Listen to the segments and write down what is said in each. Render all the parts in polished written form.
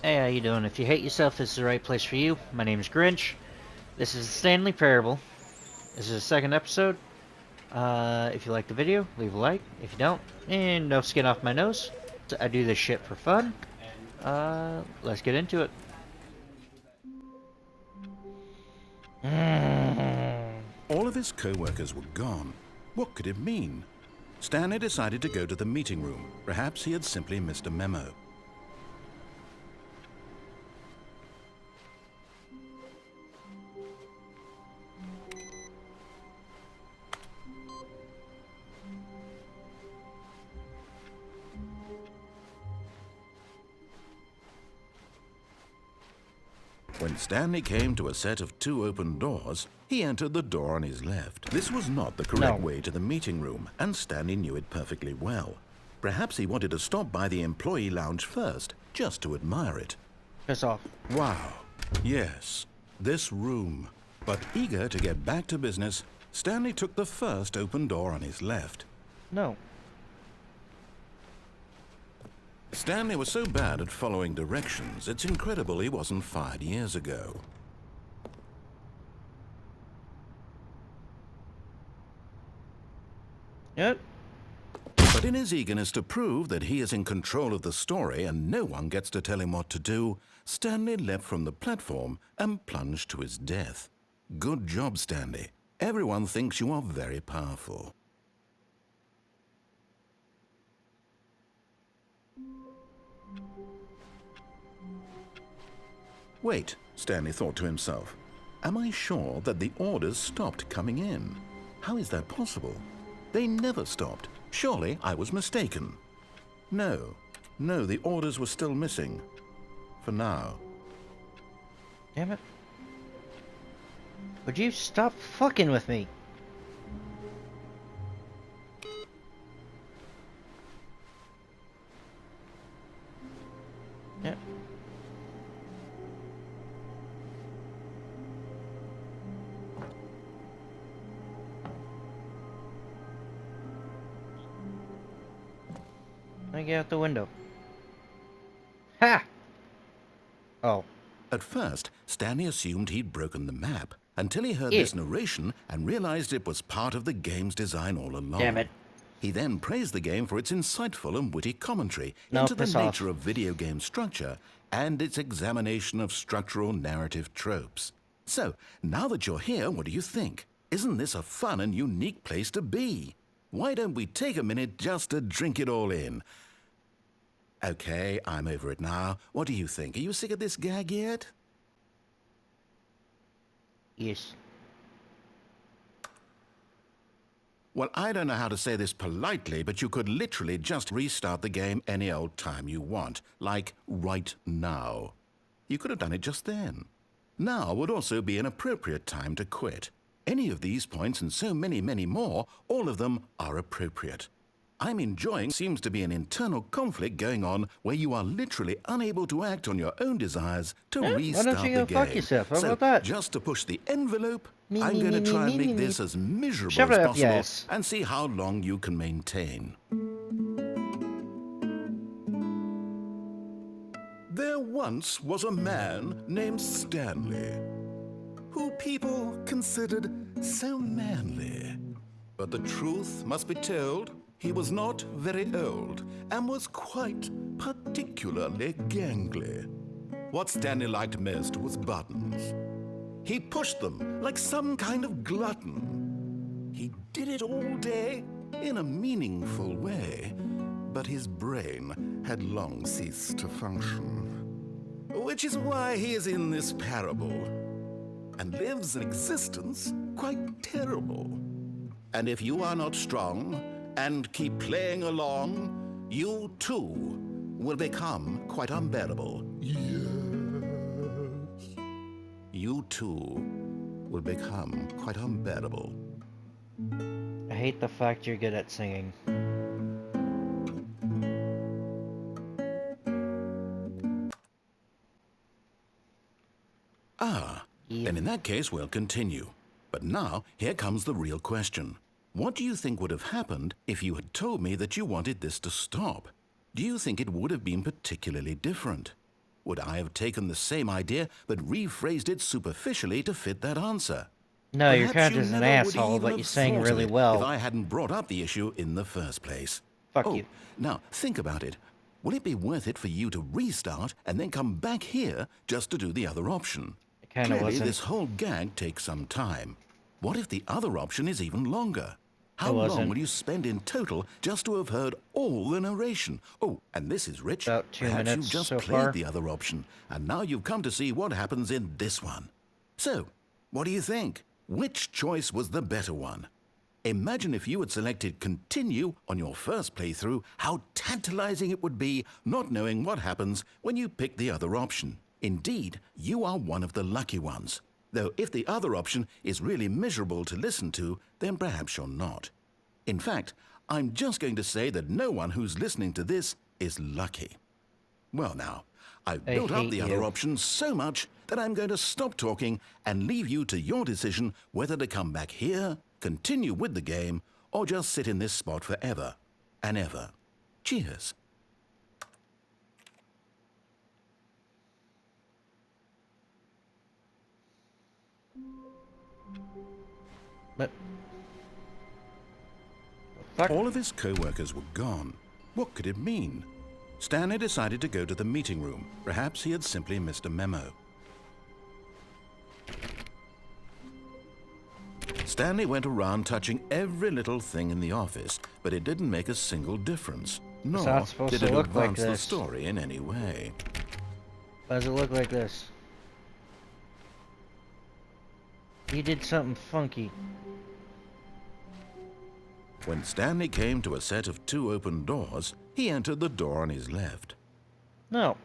Hey, how you doing? If you hate yourself, this is the right place for you. My name is Grinch. This is the Stanley Parable. This is the second episode. If you like the video, leave a like. If you don't, and no skin off my nose. I do this shit for fun. Let's get into it. All of his co-workers were gone. What could it mean? Stanley decided to go to the meeting room. Perhaps he had simply missed a memo. When Stanley came to a set of 2 open doors, he entered the door on his left. This was not the correct way to the meeting room, and Stanley knew it perfectly well. Perhaps he wanted to stop by the employee lounge first, just to admire it. Piss off. Wow. Yes, this room. But eager to get back to business, Stanley took the first open door on his left. No. Stanley was so bad at following directions, it's incredible he wasn't fired years ago. Yep. But in his eagerness to prove that he is in control of the story and no one gets to tell him what to do, Stanley leapt from the platform and plunged to his death. Good job, Stanley. Everyone thinks you are very powerful. Wait, Stanley thought to himself. Am I sure that the orders stopped coming in? How is that possible? They never stopped. Surely I was mistaken. No, the orders were still missing. For now. Damn it. Would you stop fucking with me? Yep. Let me get out the window. Ha! Oh. At first, Stanley assumed he'd broken the map, until he heard this narration and realized it was part of the game's design all along. Damn it. He then praised the game for its insightful and witty commentary into the nature of video game structure and its examination of structural narrative tropes. So, now that you're here, what do you think? Isn't this a fun and unique place to be? Why don't we take a minute just to drink it all in? Okay, I'm over it now. What do you think? Are you sick of this gag yet? Yes. Well, I don't know how to say this politely, but you could literally just restart the game any old time you want, like right now. You could have done it just then. Now would also be an appropriate time to quit. Any of these points and so many, many more, all of them are appropriate. I'm enjoying seems to be an internal conflict going on where you are literally unable to act on your own desires to restart why don't you go the fuck game. yourself? How So, about that? just to push the envelope, I'm going to try and make this as miserable Shut as up, possible yes. and see how long you can maintain. There once was a man named Stanley, who people considered so manly. But the truth must be told, he was not very old and was quite particularly gangly. What Stanley liked most was buttons. He pushed them like some kind of glutton. He did it all day in a meaningful way, but his brain had long ceased to function. Which is why he is in this parable and lives an existence quite terrible. And if you are not strong and keep playing along, you too will become quite unbearable. Yes. You too will become quite unbearable. I hate the fact you're good at singing. And in that case, we'll continue. But now, here comes the real question. What do you think would have happened if you had told me that you wanted this to stop? Do you think it would have been particularly different? Would I have taken the same idea but rephrased it superficially to fit that answer? No, you're Perhaps kind you of just an never would asshole, even but have you're saying thought of really it well. if I hadn't brought up the issue in the first place. Fuck you. Now, think about it. Will it be worth it for you to restart and then come back here just to do the other option? It kind of Clearly, wasn't. this whole gag takes some time. What if the other option is even longer? How It long wasn't. will you spend in total just to have heard all the narration? Oh, and this is Rich. About 2 Perhaps minutes you've just so played far. the other option, and now you've come to see what happens in this one. So, what do you think? Which choice was the better one? Imagine if you had selected continue on your first playthrough, how tantalizing it would be not knowing what happens when you pick the other option. Indeed, you are one of the lucky ones. Though if the other option is really miserable to listen to, then perhaps you're not. In fact, I'm just going to say that no one who's listening to this is lucky. Well now, I've built up the other option so much that I'm going to stop talking and leave you to your decision whether to come back here, continue with the game, or just sit in this spot forever and ever. Cheers. But fuck. All of his co-workers were gone. What could it mean? Stanley decided to go to the meeting room. Perhaps he had simply missed a memo. Stanley went around touching every little thing in the office, but it didn't make a single difference. Nor not supposed did to it look like advance the this. story in any way. Why does it look like this? You did something funky. When Stanley came to a set of 2 open doors, he entered the door on his left. No.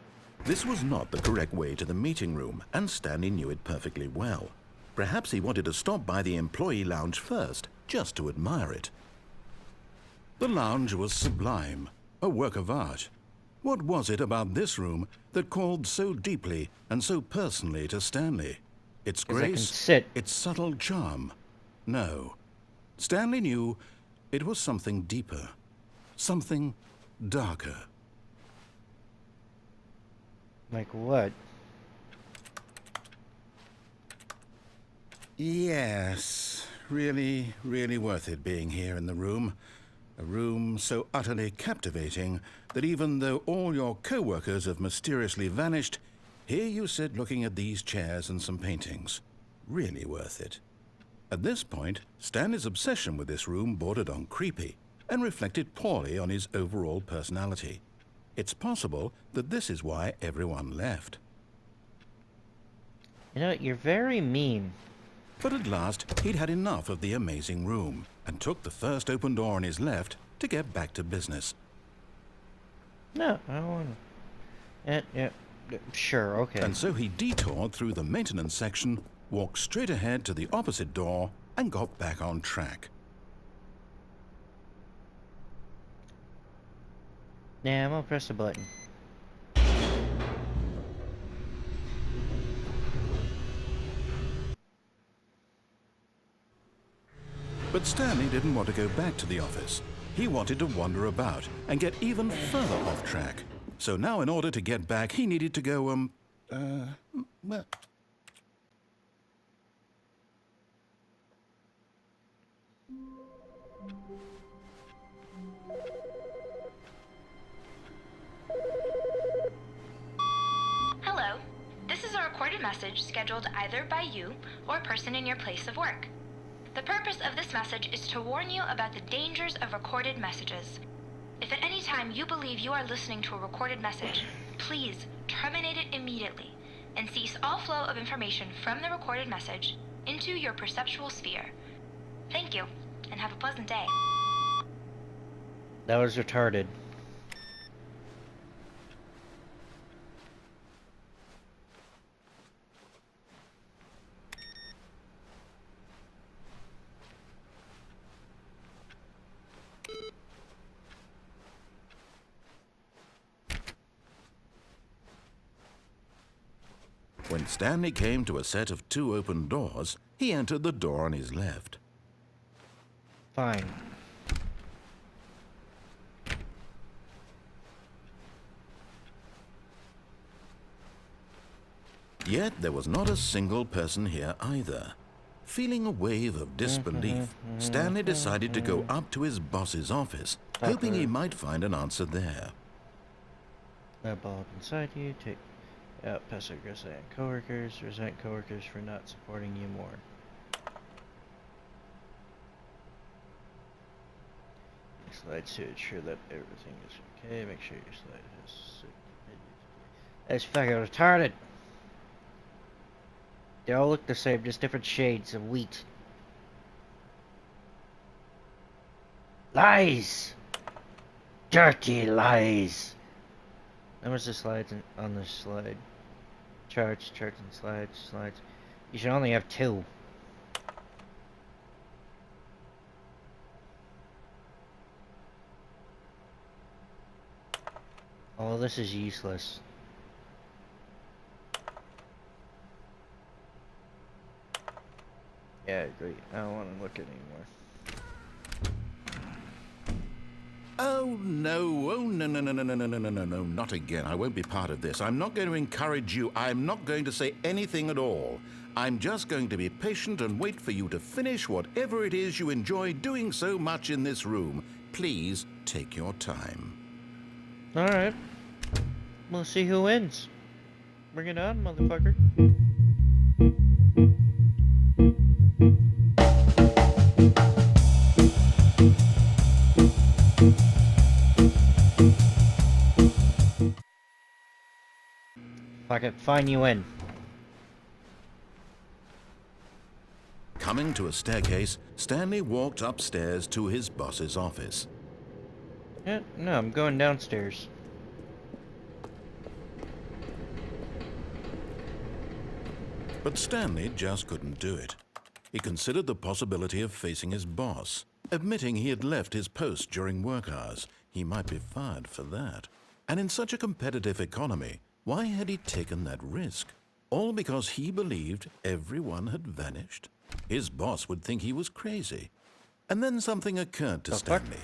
This was not the correct way to the meeting room, and Stanley knew it perfectly well. Perhaps he wanted to stop by the employee lounge first, just to admire it. The lounge was sublime, a work of art. What was it about this room that called so deeply and so personally to Stanley? Its 'Cause I can grace, sit. its subtle charm? No. Stanley knew it was something deeper, something darker. Like what? Yes, really, really worth it being here in the room. A room so utterly captivating that even though all your co-workers have mysteriously vanished, here you sit looking at these chairs and some paintings. Really worth it. At this point, Stanley's obsession with this room bordered on creepy and reflected poorly on his overall personality. It's possible that this is why everyone left. You know, you're very mean. But at last, he'd had enough of the amazing room and took the first open door on his left to get back to business. No, I don't want to. Yeah, sure, okay. And so he detoured through the maintenance section, walked straight ahead to the opposite door, and got back on track. Yeah, I'm gonna press the button. But Stanley didn't want to go back to the office. He wanted to wander about and get even further off track. So now in order to get back, he needed to go, well... Hello. This is a recorded message scheduled either by you or a person in your place of work. The purpose of this message is to warn you about the dangers of recorded messages. If at any time you believe you are listening to a recorded message, please terminate it immediately and cease all flow of information from the recorded message into your perceptual sphere. Thank you, and have a pleasant day. That was retarded. When Stanley came to a set of 2 open doors, he entered the door on his left. Fine. Yet there was not a single person here either. Feeling a wave of disbelief, Stanley decided to go up to his boss's office, hoping he might find an answer there. That ball up inside you, take out passive-aggressive coworkers, resent coworkers for not supporting you more. Slides to ensure that everything is okay. Make sure your slide has. That's fucking retarded. They all look the same, just different shades of wheat. Lies! Dirty lies! Numbers the slides on the slide. Charts and slides. You should only have 2. All this is useless. Yeah, I agree. I don't want to look at it anymore. Oh no, no, not again. I won't be part of this. I'm not going to encourage you. I'm not going to say anything at all. I'm just going to be patient and wait for you to finish whatever it is you enjoy doing so much in this room. Please take your time. Alright. We'll see who wins. Bring it on, motherfucker. Fuck it, fine, you win. Coming to a staircase, Stanley walked upstairs to his boss's office. Yeah, no, I'm going downstairs. But Stanley just couldn't do it. He considered the possibility of facing his boss. Admitting he had left his post during work hours, he might be fired for that. And in such a competitive economy, why had he taken that risk? All because he believed everyone had vanished? His boss would think he was crazy. And then something occurred to Stanley.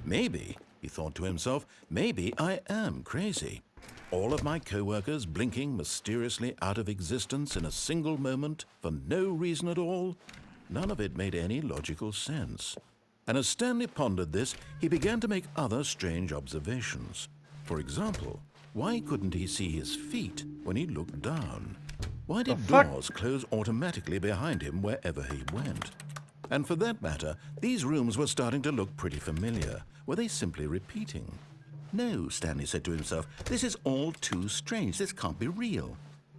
Maybe, he thought to himself, maybe I am crazy. All of my co-workers blinking mysteriously out of existence in a single moment for no reason at all? None of it made any logical sense. And as Stanley pondered this, he began to make other strange observations. For example, why couldn't he see his feet when he looked down? Why did doors close automatically behind him wherever he went? And for that matter, these rooms were starting to look pretty familiar. Were they simply repeating? No, Stanley said to himself, this is all too strange. This can't be real.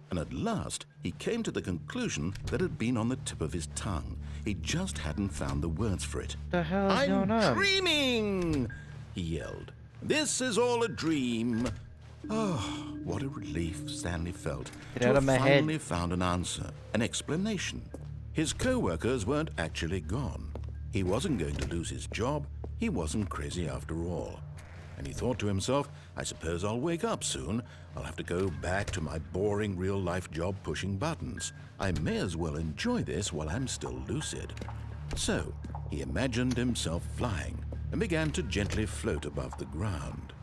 And at last, he came to the conclusion that had been on the tip of his tongue. He just hadn't found the words for it. The hell is going on? I'm dreaming! He yelled. This is all a dream. Oh, what a relief Stanley felt to have finally found an answer, an explanation. His co-workers weren't actually gone. He wasn't going to lose his job. He wasn't crazy after all. And he thought to himself, I suppose I'll wake up soon. I'll have to go back to my boring real-life job pushing buttons. I may as well enjoy this while I'm still lucid. So, he imagined himself flying and began to gently float above the ground.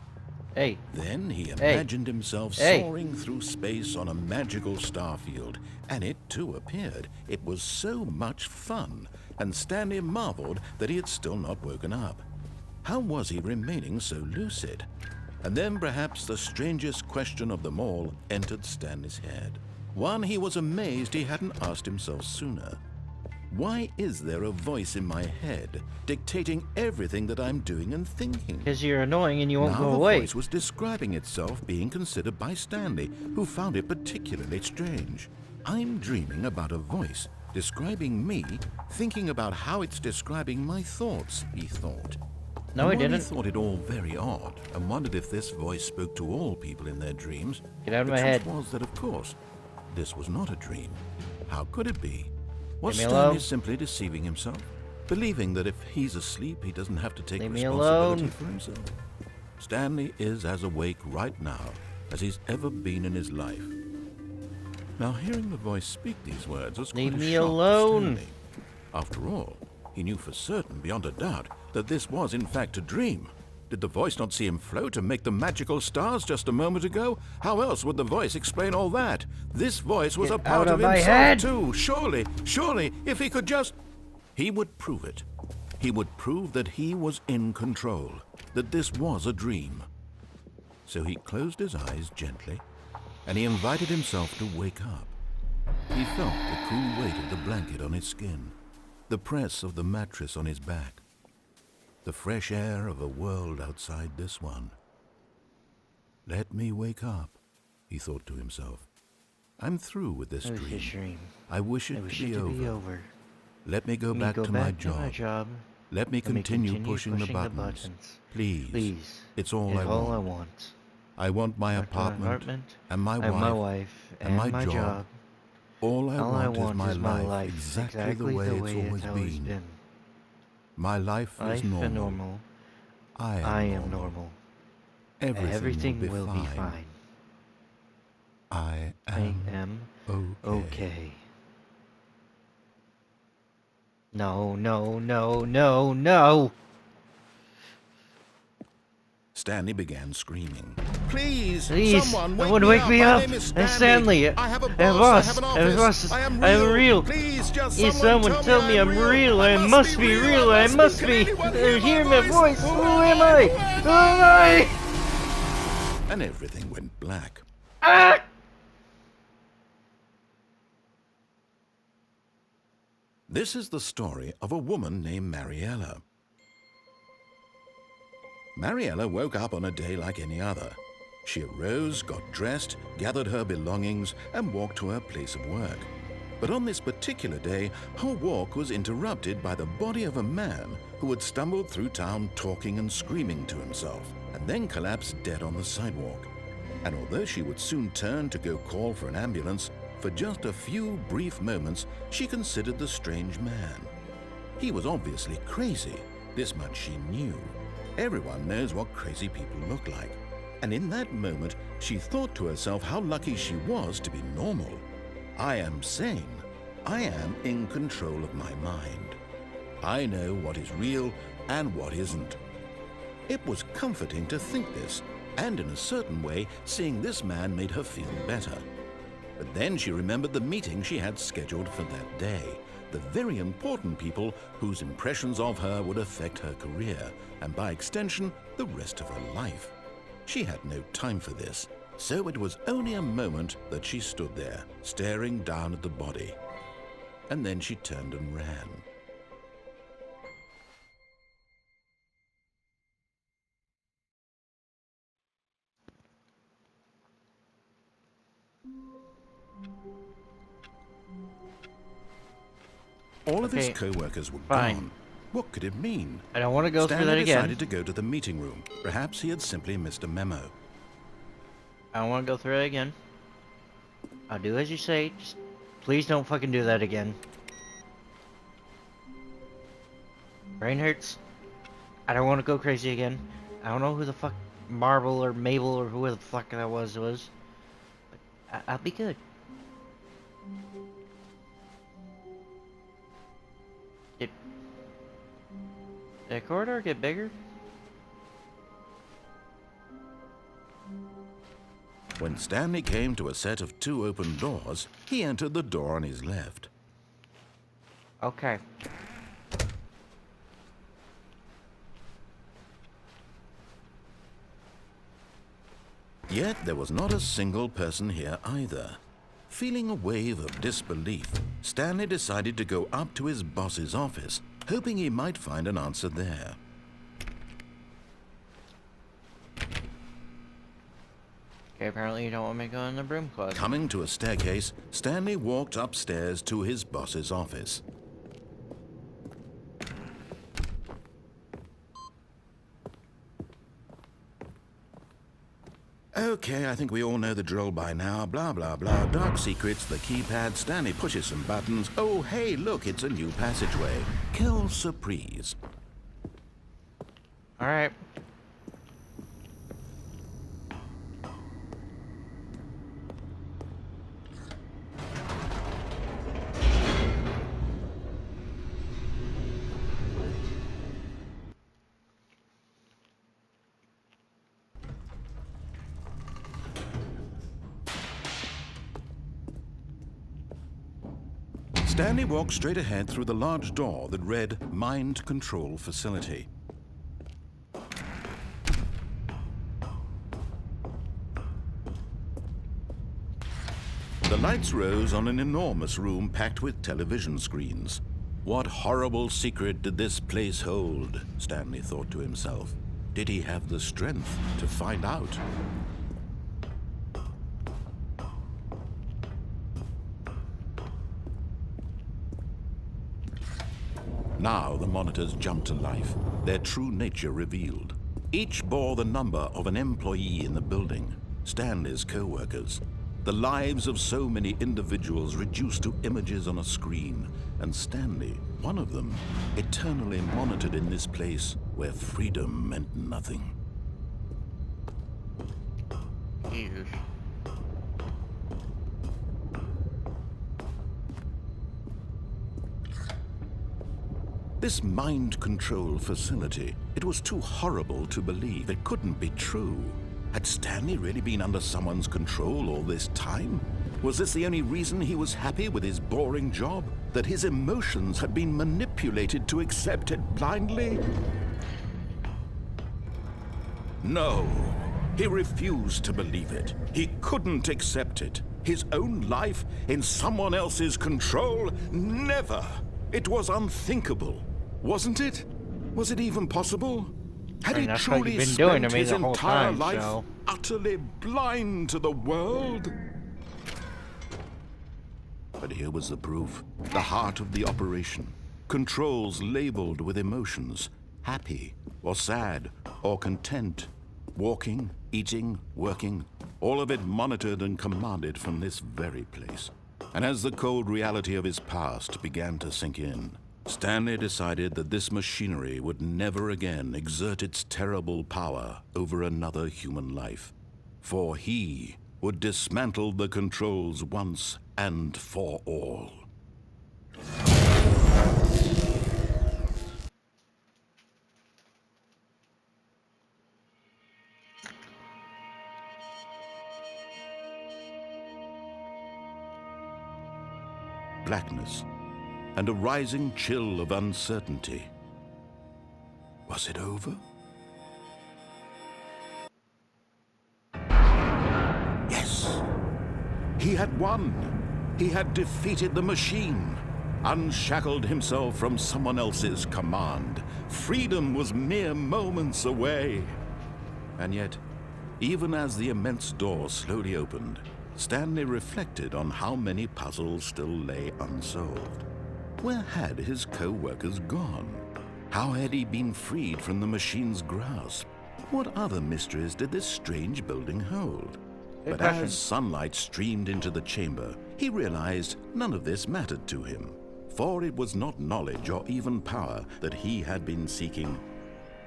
Then he imagined himself soaring through space on a magical starfield, and it too appeared. It was so much fun, and Stanley marveled that he had still not woken up. How was he remaining so lucid? And then perhaps the strangest question of them all entered Stanley's head. One he was amazed he hadn't asked himself sooner. Why is there a voice in my head dictating everything that I'm doing and thinking? Because you're annoying and you won't go away. away. The voice was describing itself being considered by Stanley, who found it particularly strange. I'm dreaming about a voice describing me, thinking about how it's describing my thoughts, he thought. No, he didn't. He thought it all very odd and wondered if this voice spoke to all people in their dreams. Get out of my head. The truth was that, of course, this was not a dream. How could it be? Was Leave me Stanley alone. simply deceiving himself? Believing that if he's asleep, he doesn't have to take Leave me responsibility alone. for himself? Stanley is as awake right now as he's ever been in his life. Now, hearing the voice speak these words was quite Leave a me shock to alone. Stanley. After all, he knew for certain, beyond a doubt, that this was in fact a dream. Did the voice not see him float and make the magical stars just a moment ago? How else would the voice explain all that? This voice was a part of himself too. Surely, if he could just... He would prove it. He would prove that he was in control, that this was a dream. So he closed his eyes gently, and he invited himself to wake up. He felt the cool weight of the blanket on his skin, the press of the mattress on his back, the fresh air of a world outside this one. Let me wake up, he thought to himself. I'm through with this dream. I wish it to be over. Let me go back to my job. Let me continue pushing the buttons. Please. It's all I want. I want my apartment and my wife and my job. All I want is my life exactly the way it's always been. My life is normal. I am normal. Everything will be fine. I am okay. No. Stanley began screaming. Please, someone wake me up. I'm Stanley. I have a boss. I have an office. I am real. Please, just someone tell me I'm real. I must be real. I must be. Hear my voice. Who am I? Who am I? And everything went black. Ah! This is the story of a woman named Mariella. Mariella woke up on a day like any other. She arose, got dressed, gathered her belongings, and walked to her place of work. But on this particular day, her walk was interrupted by the body of a man who had stumbled through town talking and screaming to himself, and then collapsed dead on the sidewalk. And although she would soon turn to go call for an ambulance, for just a few brief moments, she considered the strange man. He was obviously crazy. This much she knew. Everyone knows what crazy people look like. And in that moment, she thought to herself how lucky she was to be normal. I am sane. I am in control of my mind. I know what is real and what isn't. It was comforting to think this, and in a certain way, seeing this man made her feel better. But then she remembered the meeting she had scheduled for that day, the very important people whose impressions of her would affect her career, and by extension, the rest of her life. She had no time for this, so it was only a moment that she stood there, staring down at the body. And then she turned and ran. All of his co-workers were gone. What could it mean? I don't want to go through that again. Stanley decided to go to the meeting room. Perhaps he had simply missed a memo. I don't want to go through it again. I'll do as you say. Just please don't fucking do that again. Brain hurts. I don't want to go crazy again. I don't know who the fuck Marble or Mabel or who the fuck that was. But I'll be good. Did the corridor get bigger? When Stanley came to a set of 2 open doors, he entered the door on his left. Okay. Yet there was not a single person here either. Feeling a wave of disbelief, Stanley decided to go up to his boss's office, hoping he might find an answer there. Okay, apparently you don't want me to go in the broom closet. Coming to a staircase, Stanley walked upstairs to his boss's office. Okay, I think we all know the drill by now. Blah, blah, blah. Dark secrets, the keypad. Stanley pushes some buttons. Oh, hey, look, it's a new passageway. Quelle surprise. All right. Stanley walked straight ahead through the large door that read Mind Control Facility. The lights rose on an enormous room packed with television screens. What horrible secret did this place hold? Stanley thought to himself. Did he have the strength to find out? Now the monitors jumped to life, their true nature revealed. Each bore the number of an employee in the building, Stanley's co-workers. The lives of so many individuals reduced to images on a screen, and Stanley, one of them, eternally monitored in this place where freedom meant nothing. Jesus. This mind control facility, it was too horrible to believe. It couldn't be true. Had Stanley really been under someone's control all this time? Was this the only reason he was happy with his boring job? That his emotions had been manipulated to accept it blindly? No, he refused to believe it. He couldn't accept it. His own life in someone else's control? Never! It was unthinkable, wasn't it? Was it even possible? Had he truly spent his entire life utterly blind to the world? But here was the proof. The heart of the operation. Controls labeled with emotions. Happy, or sad, or content. Walking, eating, working. All of it monitored and commanded from this very place. And as the cold reality of his past began to sink in, Stanley decided that this machinery would never again exert its terrible power over another human life. For he would dismantle the controls once and for all. Blackness and a rising chill of uncertainty. Was it over? Yes! He had won! He had defeated the machine, unshackled himself from someone else's command. Freedom was mere moments away. And yet, even as the immense door slowly opened, Stanley reflected on how many puzzles still lay unsolved. Where had his co-workers gone? How had he been freed from the machine's grasp? What other mysteries did this strange building hold? But as sunlight streamed into the chamber, he realized none of this mattered to him. For it was not knowledge or even power that he had been seeking,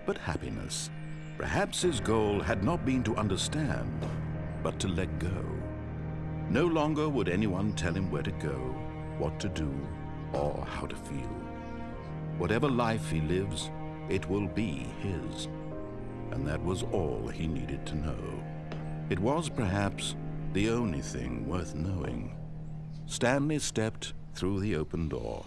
but happiness. Perhaps his goal had not been to understand, but to let go. No longer would anyone tell him where to go, what to do, or how to feel. Whatever life he lives, it will be his. And that was all he needed to know. It was perhaps the only thing worth knowing. Stanley stepped through the open door.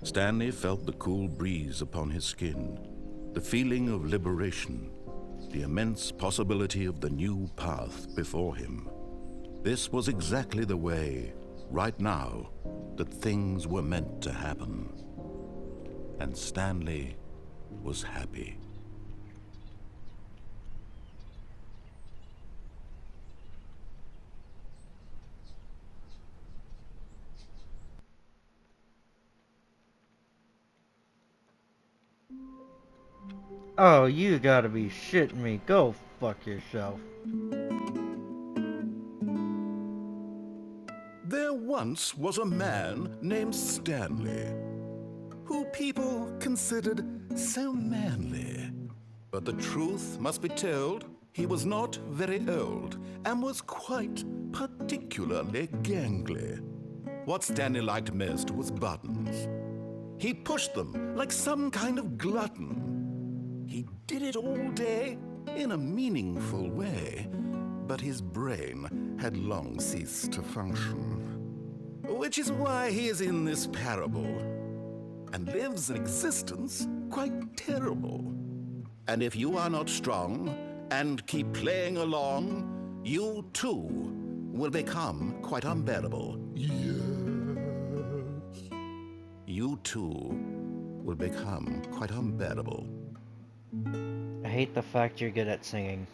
Stanley felt the cool breeze upon his skin, the feeling of liberation, the immense possibility of the new path before him. This was exactly the way, right now, that things were meant to happen. And Stanley was happy. Oh, you gotta be shitting me. Go fuck yourself. There once was a man named Stanley, who people considered so manly. But the truth must be told, he was not very old, and was quite particularly gangly. What Stanley liked most was buttons. He pushed them like some kind of glutton. He did it all day in a meaningful way, but his brain had long ceased to function. Which is why he is in this parable, and lives an existence quite terrible. And if you are not strong and keep playing along, you too will become quite unbearable. Yes. You too will become quite unbearable. I hate the fact you're good at singing.